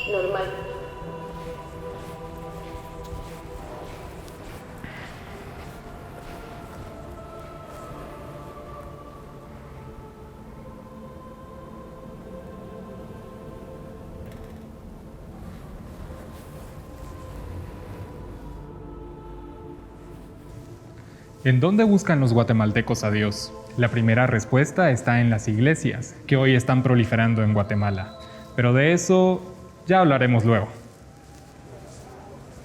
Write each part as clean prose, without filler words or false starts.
normal. ¿En dónde buscan los guatemaltecos a Dios? La primera respuesta está en las iglesias, que hoy están proliferando en Guatemala. Pero de eso ya hablaremos luego.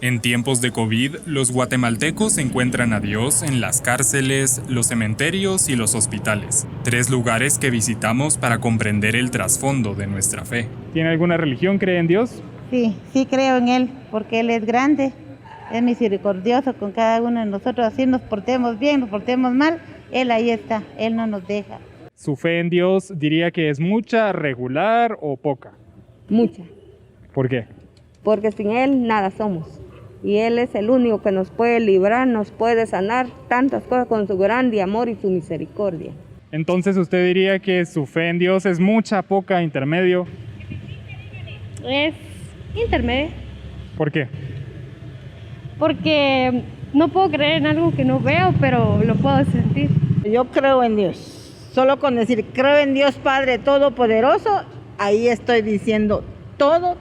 En tiempos de COVID, los guatemaltecos encuentran a Dios en las cárceles, los cementerios y los hospitales, 3 lugares que visitamos para comprender el trasfondo de nuestra fe. ¿Tiene alguna religión? ¿Cree en Dios? Sí creo en Él, porque Él es grande, es misericordioso con cada uno de nosotros, así nos portemos bien, nos portemos mal, Él ahí está, Él no nos deja. ¿Su fe en Dios diría que es mucha, regular o poca? Mucha. ¿Por qué? Porque sin Él nada somos. Y Él es el único que nos puede librar, nos puede sanar tantas cosas con su grande amor y su misericordia. Entonces, ¿usted diría que su fe en Dios es mucha, poca, intermedio? Es intermedio. ¿Por qué? Porque no puedo creer en algo que no veo, pero lo puedo sentir. Yo creo en Dios. Solo con decir creo en Dios Padre Todopoderoso, ahí estoy diciendo todo.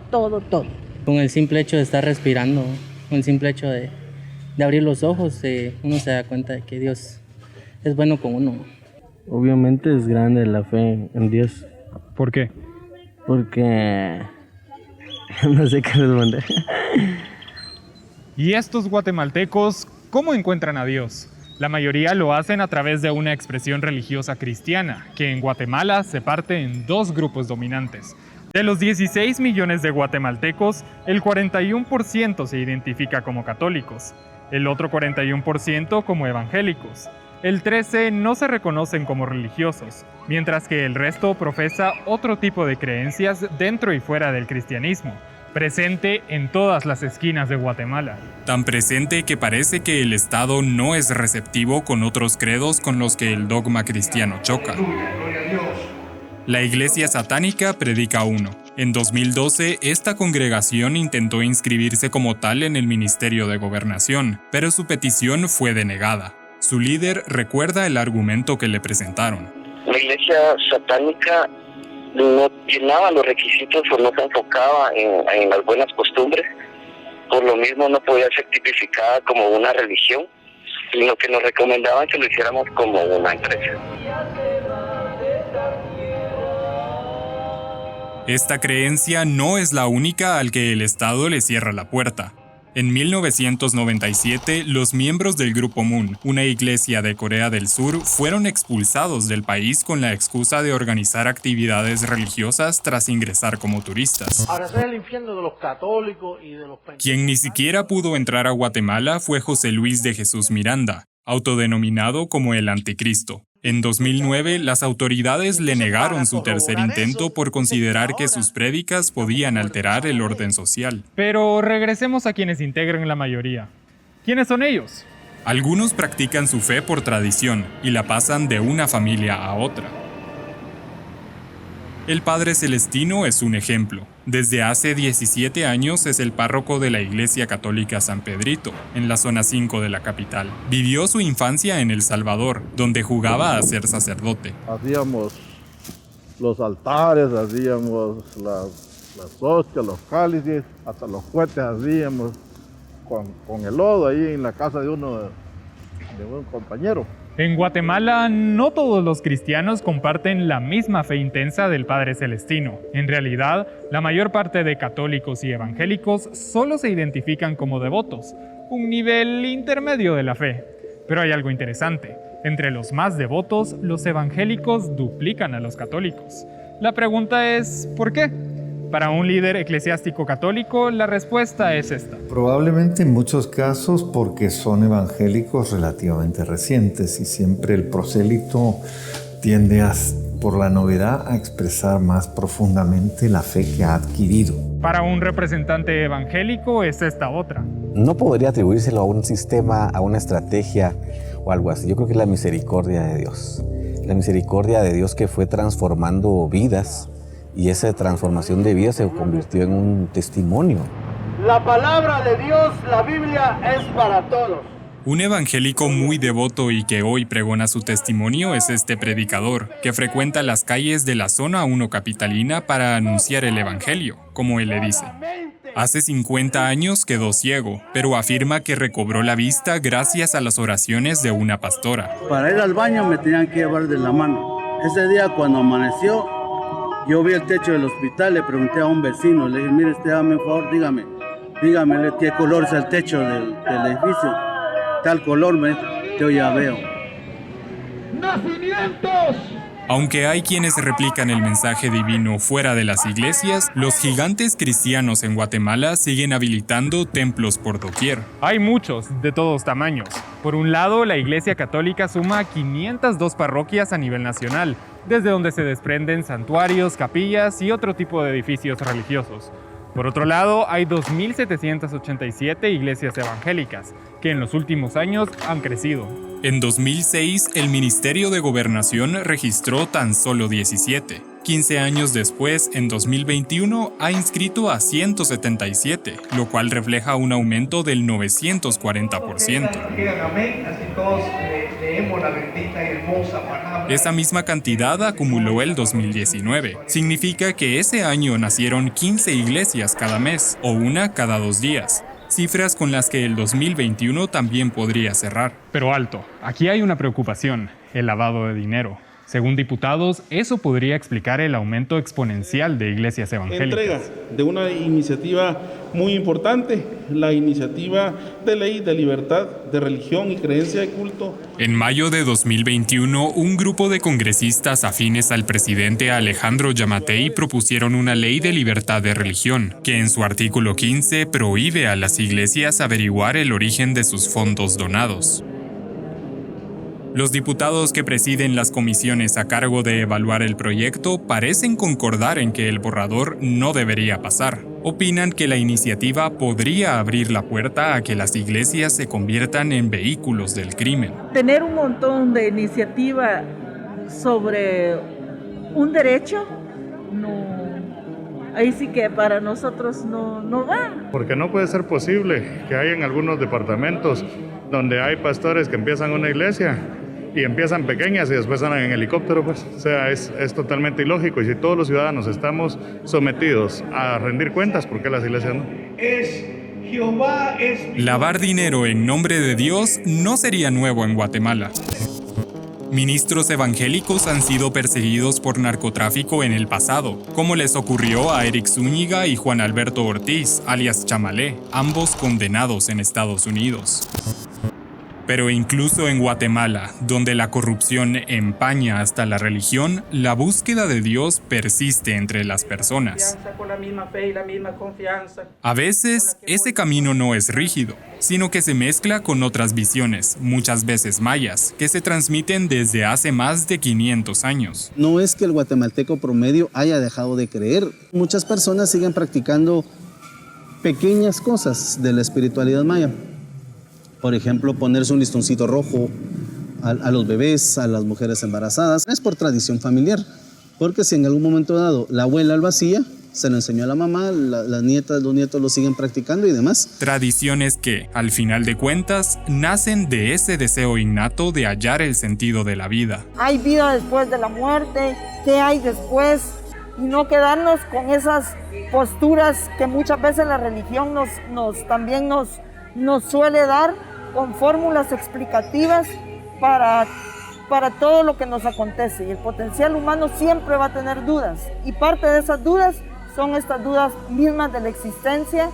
Con el simple hecho de estar respirando, con el simple hecho de abrir los ojos, uno se da cuenta de que Dios es bueno con uno. Obviamente es grande la fe en Dios. ¿Por qué? Porque no sé qué responder. ¿Y estos guatemaltecos cómo encuentran a Dios? La mayoría lo hacen a través de una expresión religiosa cristiana, que en Guatemala se parte en 2 grupos dominantes. De los 16 millones de guatemaltecos, el 41% se identifica como católicos, el otro 41% como evangélicos. El 13% no se reconocen como religiosos, mientras que el resto profesa otro tipo de creencias dentro y fuera del cristianismo, presente en todas las esquinas de Guatemala. Tan presente que parece que el Estado no es receptivo con otros credos con los que el dogma cristiano choca. La Iglesia Satánica predica uno. En 2012, esta congregación intentó inscribirse como tal en el Ministerio de Gobernación, pero su petición fue denegada. Su líder recuerda el argumento que le presentaron. La Iglesia Satánica no llenaba los requisitos o no se enfocaba en las buenas costumbres, por lo mismo no podía ser tipificada como una religión, sino que nos recomendaban que lo hiciéramos como una empresa. Esta creencia no es la única al que el Estado le cierra la puerta. En 1997, los miembros del Grupo Moon, una iglesia de Corea del Sur, fueron expulsados del país con la excusa de organizar actividades religiosas tras ingresar como turistas. Ahora ese es el infierno de los católicos y de los pentecostales. Quien ni siquiera pudo entrar a Guatemala fue José Luis de Jesús Miranda, autodenominado como el Anticristo. En 2009, las autoridades le negaron su tercer intento por considerar que sus prédicas podían alterar el orden social. Pero regresemos a quienes integran la mayoría. ¿Quiénes son ellos? Algunos practican su fe por tradición y la pasan de una familia a otra. El Padre Celestino es un ejemplo. Desde hace 17 años es el párroco de la Iglesia Católica San Pedrito, en la zona 5 de la capital. Vivió su infancia en El Salvador, donde jugaba a ser sacerdote. Hacíamos los altares, hacíamos las hostias, los cálices, hasta los cohetes hacíamos con el lodo ahí en la casa de un compañero. En Guatemala, no todos los cristianos comparten la misma fe intensa del Padre Celestino. En realidad, la mayor parte de católicos y evangélicos solo se identifican como devotos, un nivel intermedio de la fe. Pero hay algo interesante. Entre los más devotos, los evangélicos duplican a los católicos. La pregunta es, ¿por qué? Para un líder eclesiástico católico, la respuesta es esta. Probablemente en muchos casos porque son evangélicos relativamente recientes y siempre el prosélito tiende por la novedad a expresar más profundamente la fe que ha adquirido. Para un representante evangélico es esta otra. No podría atribuírselo a un sistema, a una estrategia o algo así. Yo creo que es la misericordia de Dios. La misericordia de Dios que fue transformando vidas y esa transformación de vida se convirtió en un testimonio. La palabra de Dios, la Biblia, es para todos. Un evangélico muy devoto y que hoy pregona su testimonio es este predicador, que frecuenta las calles de la zona 1 capitalina para anunciar el evangelio, como él le dice. Hace 50 años quedó ciego, pero afirma que recobró la vista gracias a las oraciones de una pastora. Para ir al baño me tenían que llevar de la mano. Ese día cuando amaneció, yo vi el techo del hospital, le pregunté a un vecino, le dije, mire, hazme un favor, dígame qué color es el techo del edificio. Tal color, yo ya veo. ¡Nacimientos! Aunque hay quienes replican el mensaje divino fuera de las iglesias, los gigantes cristianos en Guatemala siguen habilitando templos por doquier. Hay muchos, de todos tamaños. Por un lado, la Iglesia Católica suma 502 parroquias a nivel nacional, desde donde se desprenden santuarios, capillas y otro tipo de edificios religiosos. Por otro lado, hay 2.787 iglesias evangélicas, que en los últimos años han crecido. En 2006, el Ministerio de Gobernación registró tan solo 17. 15 años después, en 2021, ha inscrito a 177, lo cual refleja un aumento del 940%. Esa misma cantidad acumuló el 2019. Significa que ese año nacieron 15 iglesias cada mes, o una cada 2 días. Cifras con las que el 2021 también podría cerrar. Pero alto, aquí hay una preocupación, el lavado de dinero. Según diputados, eso podría explicar el aumento exponencial de iglesias evangélicas. Entrega de una iniciativa muy importante, la iniciativa de ley de libertad de religión y creencia de culto. En mayo de 2021, un grupo de congresistas afines al presidente Alejandro Yamatei propusieron una ley de libertad de religión, que en su artículo 15 prohíbe a las iglesias averiguar el origen de sus fondos donados. Los diputados que presiden las comisiones a cargo de evaluar el proyecto parecen concordar en que el borrador no debería pasar. Opinan que la iniciativa podría abrir la puerta a que las iglesias se conviertan en vehículos del crimen. Tener un montón de iniciativa sobre un derecho, ahí sí que para nosotros no va. Porque no puede ser posible que haya en algunos departamentos donde hay pastores que empiezan una iglesia y empiezan pequeñas y después andan en helicóptero, pues. O sea, es totalmente ilógico. Y si todos los ciudadanos estamos sometidos a rendir cuentas, ¿por qué las iglesias no? Lavar dinero en nombre de Dios no sería nuevo en Guatemala. Ministros evangélicos han sido perseguidos por narcotráfico en el pasado, como les ocurrió a Eric Zúñiga y Juan Alberto Ortiz, alias Chamalé, ambos condenados en Estados Unidos. Pero incluso en Guatemala, donde la corrupción empaña hasta la religión, la búsqueda de Dios persiste entre las personas. A veces, ese camino no es rígido, sino que se mezcla con otras visiones, muchas veces mayas, que se transmiten desde hace más de 500 años. No es que el guatemalteco promedio haya dejado de creer. Muchas personas siguen practicando pequeñas cosas de la espiritualidad maya. Por ejemplo, ponerse un listoncito rojo a los bebés, a las mujeres embarazadas. Es por tradición familiar, porque si en algún momento dado la abuela lo hacía, se lo enseñó a la mamá, las nietas, los nietos lo siguen practicando y demás. Tradiciones que, al final de cuentas, nacen de ese deseo innato de hallar el sentido de la vida. Hay vida después de la muerte, ¿qué hay después? Y no quedarnos con esas posturas que muchas veces la religión también nos suele dar con fórmulas explicativas para todo lo que nos acontece. Y el potencial humano siempre va a tener dudas. Y parte de esas dudas son estas dudas mismas de la existencia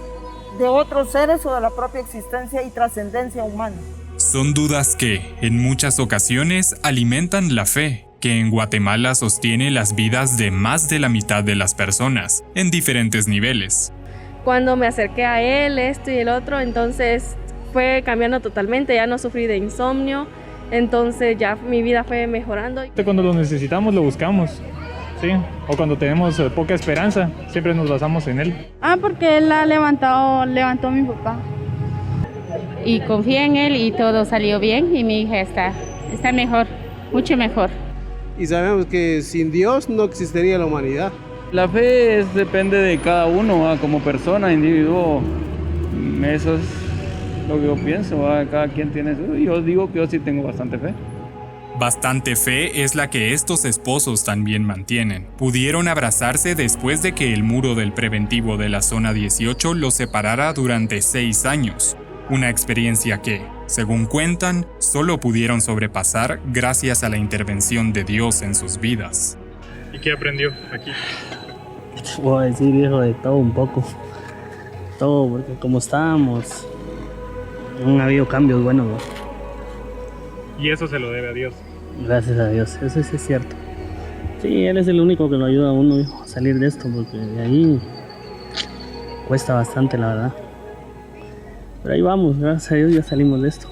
de otros seres o de la propia existencia y trascendencia humana. Son dudas que, en muchas ocasiones, alimentan la fe, que en Guatemala sostiene las vidas de más de la mitad de las personas, en diferentes niveles. Cuando me acerqué a él, esto y el otro, entonces fue cambiando totalmente, ya no sufrí de insomnio, entonces ya mi vida fue mejorando. Cuando lo necesitamos lo buscamos, ¿sí? O cuando tenemos poca esperanza, siempre nos basamos en él. Porque él levantó a mi papá. Y confié en él y todo salió bien y mi hija está mejor, mucho mejor. Y sabemos que sin Dios no existiría la humanidad. La fe depende de cada uno, como persona, individuo. Eso es lo que yo pienso, cada quien tiene su. Yo digo que yo sí tengo bastante fe. Bastante fe es la que estos esposos también mantienen. Pudieron abrazarse después de que el muro del preventivo de la zona 18 los separara durante 6 años. Una experiencia que, según cuentan, solo pudieron sobrepasar gracias a la intervención de Dios en sus vidas. ¿Y qué aprendió aquí? Voy a decir, viejo, de todo un poco. Todo, porque como estábamos, no ha habido cambios buenos, ¿no? Y eso se lo debe a Dios. Gracias a Dios, eso sí es cierto. Sí, Él es el único que lo ayuda a uno a salir de esto, porque de ahí cuesta bastante, la verdad. Pero ahí vamos, gracias a Dios ya salimos de esto.